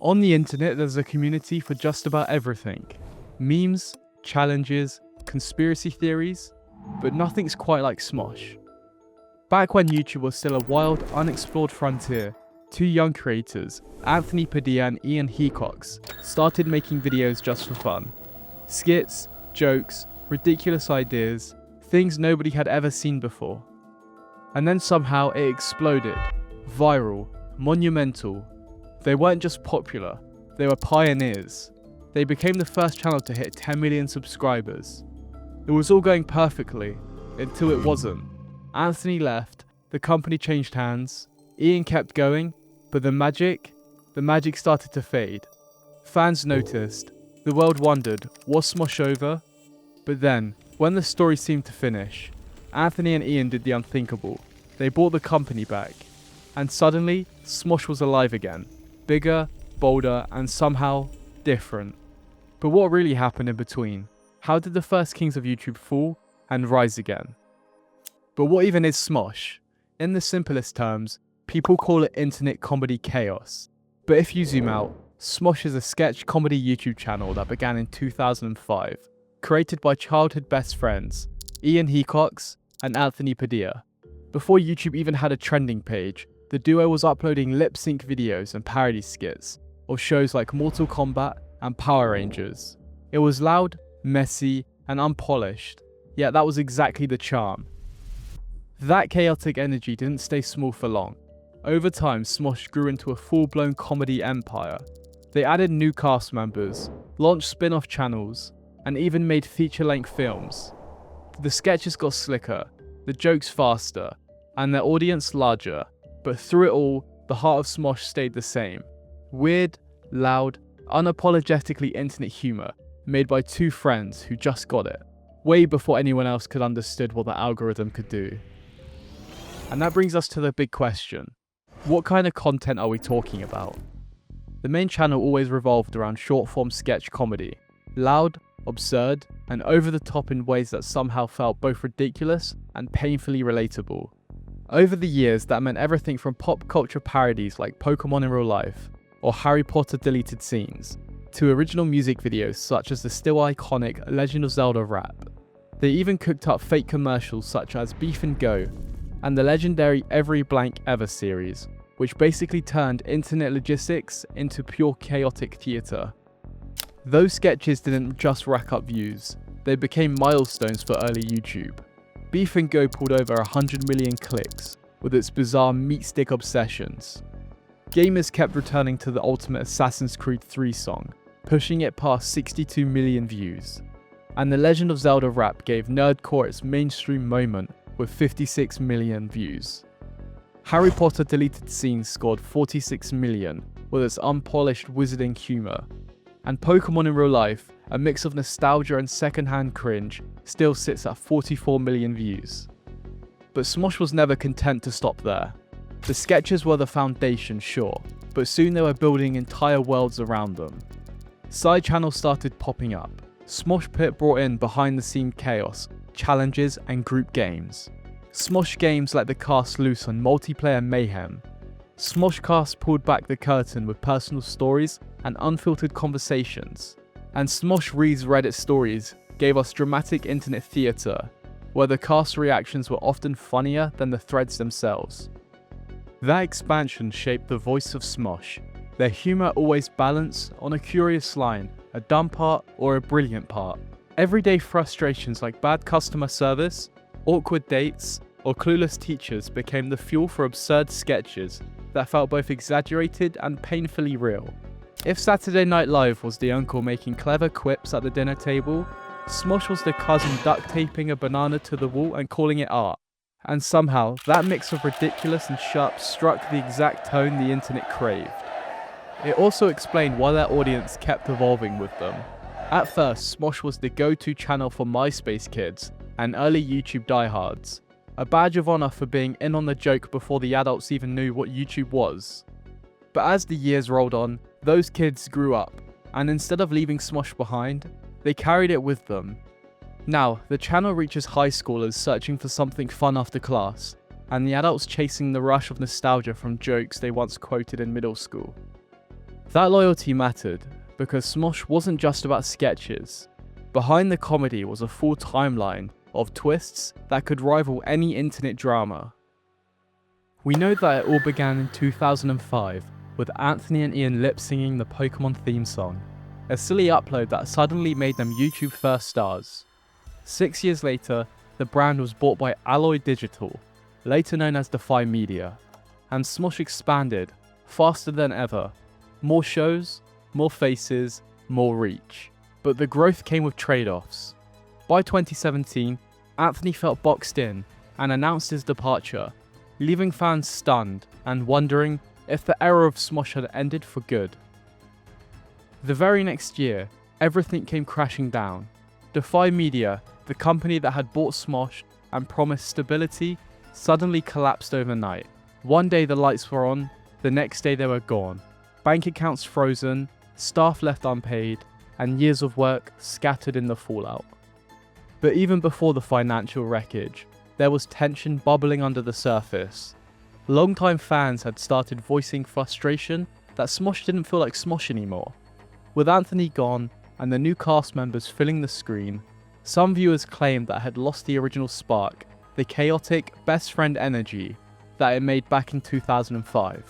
On the internet, there's a community for just about everything. Memes, challenges, conspiracy theories, but nothing's quite like Smosh. Back when YouTube was still a wild, unexplored frontier, two young creators, Anthony Padilla and Hecox, started making videos just for fun. Skits, jokes, ridiculous ideas, things nobody had ever seen before. And then somehow it exploded. Viral, monumental. They weren't just popular, they were pioneers. They became the first channel to hit 10 million subscribers. It was all going perfectly, until it wasn't. Anthony left, the company changed hands, Ian kept going, but the magic started to fade. Fans noticed, the world wondered, was Smosh over? But then, when the story seemed to finish, Anthony and Ian did the unthinkable. They bought the company back, and suddenly, Smosh was alive again. Bigger, bolder, and somehow different. But what really happened in between? How did the first kings of YouTube fall and rise again? But what even is Smosh? In the simplest terms, people call it internet comedy chaos. But if you zoom out, Smosh is a sketch comedy YouTube channel that began in 2005, created by childhood best friends, Ian Hecox and Anthony Padilla. Before YouTube even had a trending page, the duo was uploading lip-sync videos and parody skits of shows like Mortal Kombat and Power Rangers. It was loud, messy, and unpolished, yet that was exactly the charm. That chaotic energy didn't stay small for long. Over time, Smosh grew into a full-blown comedy empire. They added new cast members, launched spin-off channels, and even made feature-length films. The sketches got slicker, the jokes faster, and their audience larger. But through it all, the heart of Smosh stayed the same. Weird, loud, unapologetically internet humour, made by two friends who just got it, way before anyone else could understand what the algorithm could do. And that brings us to the big question. What kind of content are we talking about? The main channel always revolved around short-form sketch comedy, loud, absurd, and over the top in ways that somehow felt both ridiculous and painfully relatable. Over the years, that meant everything from pop culture parodies like Pokemon in Real Life or Harry Potter deleted scenes, to original music videos such as the still iconic Legend of Zelda rap. They even cooked up fake commercials such as Beef and Go and the legendary Every Blank Ever series, which basically turned internet logistics into pure chaotic theatre. Those sketches didn't just rack up views, they became milestones for early YouTube. Beef and Go pulled over 100 million clicks with its bizarre meat stick obsessions. Gamers kept returning to the ultimate Assassin's Creed 3 song, pushing it past 62 million views. And the Legend of Zelda rap gave nerdcore its mainstream moment with 56 million views. Harry Potter deleted scenes scored 46 million with its unpolished wizarding humour. And Pokemon in Real Life, a mix of nostalgia and secondhand cringe, still sits at 44 million views. But Smosh was never content to stop there. The sketches were the foundation, sure, but soon they were building entire worlds around them. Side channels started popping up. Smosh Pit brought in behind-the-scene chaos, challenges, and group games. Smosh games let the cast loose on multiplayer mayhem. Smoshcast pulled back the curtain with personal stories and unfiltered conversations. And Smosh Reads Reddit Stories gave us dramatic internet theatre, where the cast reactions were often funnier than the threads themselves. That expansion shaped the voice of Smosh, their humour always balanced on a curious line, a dumb part or a brilliant part. Everyday frustrations like bad customer service, awkward dates, or clueless teachers became the fuel for absurd sketches that felt both exaggerated and painfully real. If Saturday Night Live was the uncle making clever quips at the dinner table, Smosh was the cousin duct taping a banana to the wall and calling it art. And somehow, that mix of ridiculous and sharp struck the exact tone the internet craved. It also explained why their audience kept evolving with them. At first, Smosh was the go-to channel for MySpace kids and early YouTube diehards, a badge of honour for being in on the joke before the adults even knew what YouTube was. But as the years rolled on, those kids grew up, and instead of leaving Smosh behind, they carried it with them. Now, the channel reaches high schoolers searching for something fun after class, and the adults chasing the rush of nostalgia from jokes they once quoted in middle school. That loyalty mattered because Smosh wasn't just about sketches. Behind the comedy was a full timeline of twists that could rival any internet drama. We know that it all began in 2005 with Anthony and Ian lip-singing the Pokemon theme song, a silly upload that suddenly made them YouTube first stars. 6 years later, the brand was bought by Alloy Digital, later known as Defy Media, and Smosh expanded faster than ever. More shows, more faces, more reach. But the growth came with trade-offs. By 2017, Anthony felt boxed in and announced his departure, leaving fans stunned and wondering if the era of Smosh had ended for good. The very next year, everything came crashing down. Defy Media, the company that had bought Smosh and promised stability, suddenly collapsed overnight. One day the lights were on, the next day they were gone. Bank accounts frozen, staff left unpaid, and years of work scattered in the fallout. But even before the financial wreckage, there was tension bubbling under the surface. Longtime fans had started voicing frustration that Smosh didn't feel like Smosh anymore. With Anthony gone and the new cast members filling the screen, some viewers claimed that it had lost the original spark, the chaotic, best friend energy that it made back in 2005.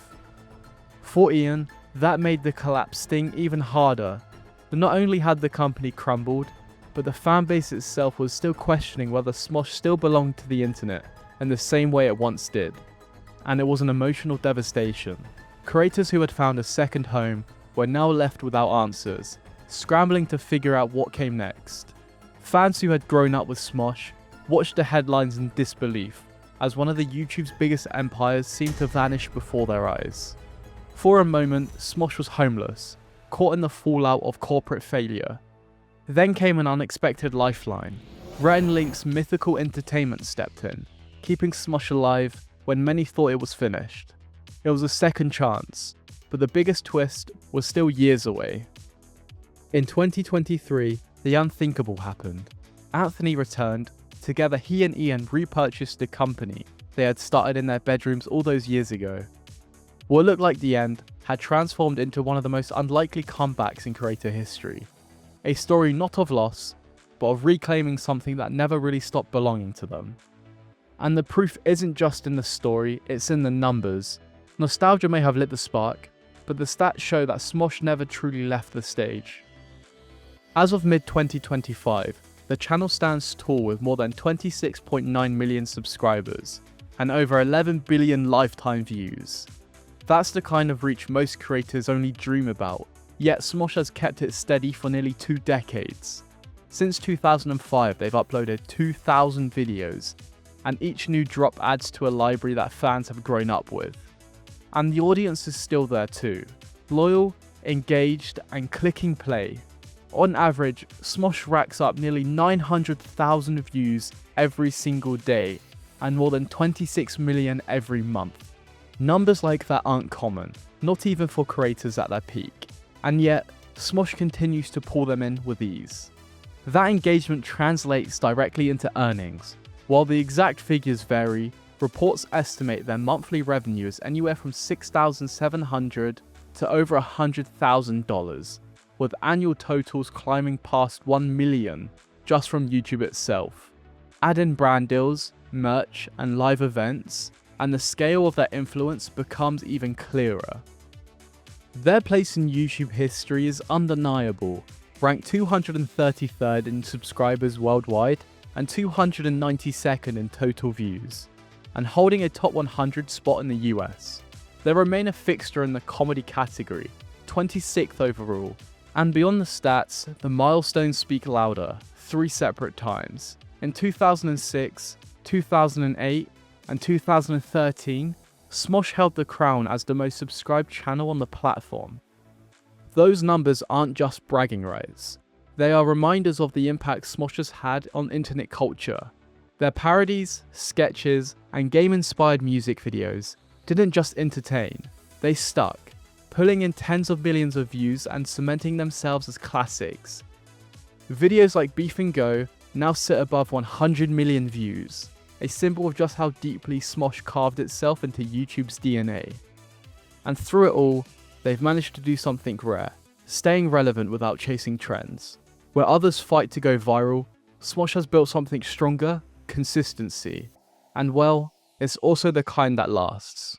For Ian, that made the collapse sting even harder. Not only had the company crumbled, but the fanbase itself was still questioning whether Smosh still belonged to the internet in the same way it once did. And it was an emotional devastation. Creators who had found a second home were now left without answers, scrambling to figure out what came next. Fans who had grown up with Smosh watched the headlines in disbelief as one of the YouTube's biggest empires seemed to vanish before their eyes. For a moment, Smosh was homeless, caught in the fallout of corporate failure. Then came an unexpected lifeline. Rhett and Link's Mythical Entertainment stepped in, keeping Smosh alive when many thought it was finished. It was a second chance, but the biggest twist was still years away. In 2023, the unthinkable happened. Anthony returned. Together, he and Ian repurchased the company they had started in their bedrooms all those years ago. What looked like the end had transformed into one of the most unlikely comebacks in creator history. A story not of loss, but of reclaiming something that never really stopped belonging to them. And the proof isn't just in the story, it's in the numbers. Nostalgia may have lit the spark, but the stats show that Smosh never truly left the stage. As of mid-2025, the channel stands tall with more than 26.9 million subscribers, and over 11 billion lifetime views. That's the kind of reach most creators only dream about, yet Smosh has kept it steady for nearly 2 decades. Since 2005, they've uploaded 2,000 videos, and each new drop adds to a library that fans have grown up with. And the audience is still there too, loyal, engaged, and clicking play. On average, Smosh racks up nearly 900,000 views every single day, and more than 26 million every month. Numbers like that aren't common, not even for creators at their peak, and yet, Smosh continues to pull them in with ease. That engagement translates directly into earnings. While the exact figures vary, reports estimate their monthly revenue is anywhere from $6,700 to over $100,000, with annual totals climbing past $1 million just from YouTube itself. Add in brand deals, merch, and live events, and the scale of their influence becomes even clearer. Their place in YouTube history is undeniable, ranked 233rd in subscribers worldwide and 292nd in total views, and holding a top 100 spot in the US. They remain a fixture in the comedy category, 26th overall, and beyond the stats, the milestones speak louder, 3 separate times. In 2006, 2008, and 2013, Smosh held the crown as the most subscribed channel on the platform. Those numbers aren't just bragging rights. They are reminders of the impact Smosh has had on internet culture. Their parodies, sketches, and game-inspired music videos didn't just entertain, they stuck, pulling in tens of millions of views and cementing themselves as classics. Videos like Beef and Go now sit above 100 million views, a symbol of just how deeply Smosh carved itself into YouTube's DNA. And through it all, They've managed to do something rare, staying relevant without chasing trends. Where others fight to go viral, Smosh has built something stronger: consistency. And well, it's also the kind that lasts.